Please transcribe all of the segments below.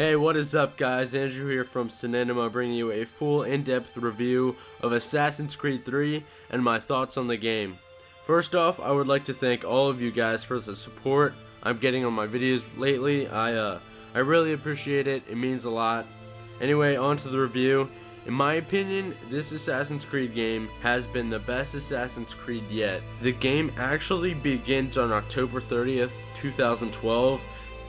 Hey, what is up guys? Andrew here from Cinema bringing you a full in-depth review of Assassin's Creed 3 and my thoughts on the game. First off, I would like to thank all of you guys for the support I'm getting on my videos lately. I really appreciate it. It means a lot. Anyway, on to the review. In my opinion, this Assassin's Creed game has been the best Assassin's Creed yet. The game actually begins on October 30th, 2012,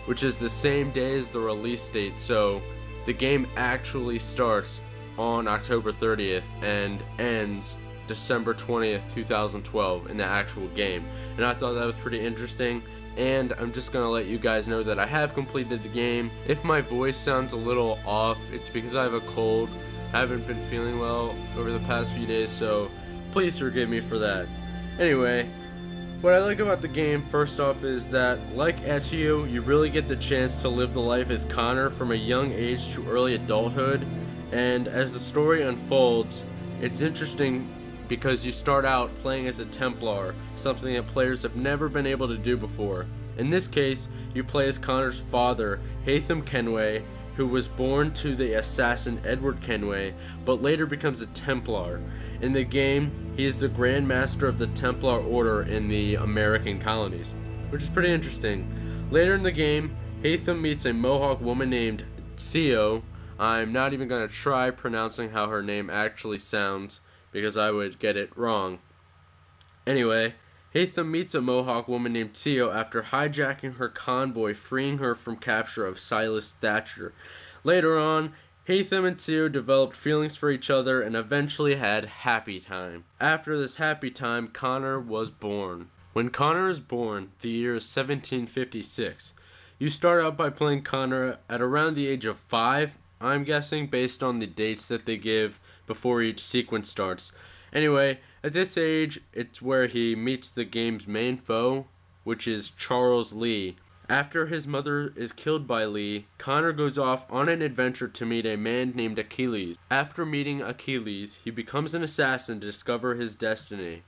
which is the same day as the release date, so the game actually starts on October 30th and ends December 20th, 2012 in the actual game. And I thought that was pretty interesting, and I'm just gonna let you guys know that I have completed the game. If my voice sounds a little off, it's because I have a cold. I haven't been feeling well over the past few days, so please forgive me for that. Anyway, what I like about the game, first off, is that, like Ezio, you really get the chance to live the life as Connor from a young age to early adulthood, and as the story unfolds, it's interesting because you start out playing as a Templar, something that players have never been able to do before. In this case, you play as Connor's father, Haytham Kenway, who was born to the assassin Edward Kenway, but later becomes a Templar. In the game, he is the Grand Master of the Templar Order in the American colonies, which is pretty interesting. Later in the game, Haytham meets a Mohawk woman named Ceo. I'm not even going to try pronouncing how her name actually sounds, because I would get it wrong. Anyway, Haytham meets a Mohawk woman named Ceo after hijacking her convoy, freeing her from capture of Silas Thatcher. Later on, Haytham and Ceo developed feelings for each other and eventually had happy time. After this happy time, Connor was born. When Connor is born, the year is 1756. You start out by playing Connor at around the age of 5, I'm guessing, based on the dates that they give before each sequence starts. Anyway, at this age, it's where he meets the game's main foe, which is Charles Lee. After his mother is killed by Lee, Connor goes off on an adventure to meet a man named Achilles. After meeting Achilles, he becomes an assassin to discover his destiny.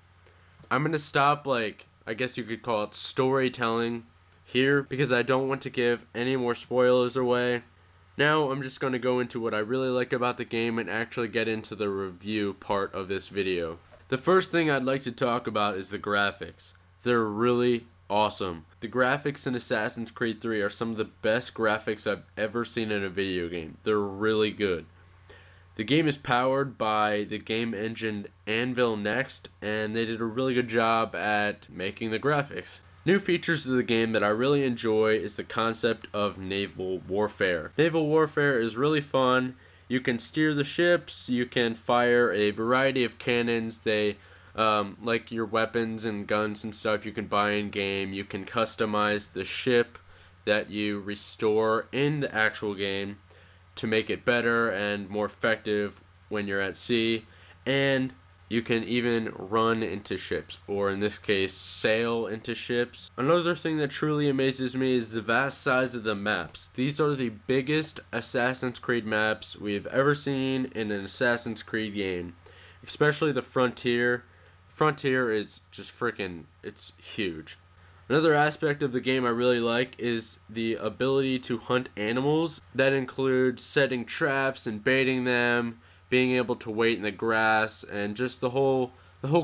I'm gonna stop, I guess you could call it storytelling here, because I don't want to give any more spoilers away. Now I'm just going to go into what I really like about the game and actually get into the review part of this video. The first thing I'd like to talk about is the graphics. They're really awesome. The graphics in Assassin's Creed 3 are some of the best graphics I've ever seen in a video game. They're really good. The game is powered by the game engine Anvil Next, and they did a really good job at making the graphics. New features of the game that I really enjoy is the concept of naval warfare. Naval warfare is really fun. You can steer the ships, you can fire a variety of cannons. They, like your weapons and guns and stuff, you can buy in game. You can customize the ship that you restore in the actual game to make it better and more effective when you're at sea. And you can even run into ships, or in this case, sail into ships. Another thing that truly amazes me is the vast size of the maps. These are the biggest Assassin's Creed maps we've ever seen in an Assassin's Creed game, especially the Frontier. Frontier is just it's huge. Another aspect of the game I really like is the ability to hunt animals. That includes setting traps and baiting them, being able to wait in the grass, and just the whole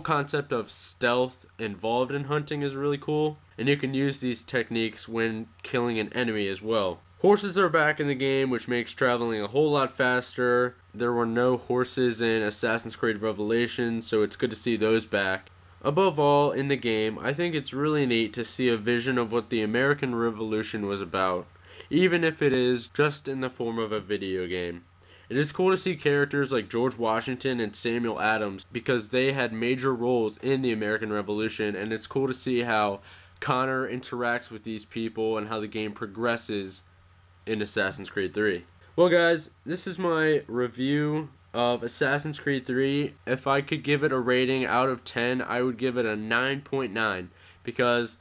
concept of stealth involved in hunting is really cool. And you can use these techniques when killing an enemy as well. Horses are back in the game, which makes traveling a whole lot faster. There were no horses in Assassin's Creed Revelations, so it's good to see those back. Above all, in the game, I think it's really neat to see a vision of what the American Revolution was about, even if it is just in the form of a video game. It is cool to see characters like George Washington and Samuel Adams because they had major roles in the American Revolution, and it's cool to see how Connor interacts with these people and how the game progresses in Assassin's Creed 3. Well guys, this is my review of Assassin's Creed 3. If I could give it a rating out of 10, I would give it a 9.9 because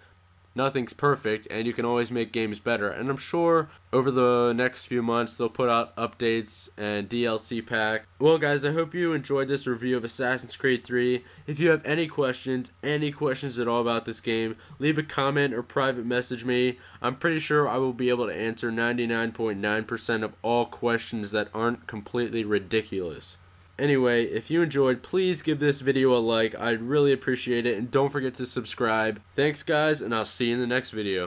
nothing's perfect, and you can always make games better. And I'm sure over the next few months they'll put out updates and DLC pack. Well guys, I hope you enjoyed this review of Assassin's Creed 3. If you have any questions at all about this game, leave a comment or private message me. I'm pretty sure I will be able to answer 99.9% of all questions that aren't completely ridiculous. Anyway, if you enjoyed, please give this video a like. I'd really appreciate it, and don't forget to subscribe. Thanks guys, and I'll see you in the next video.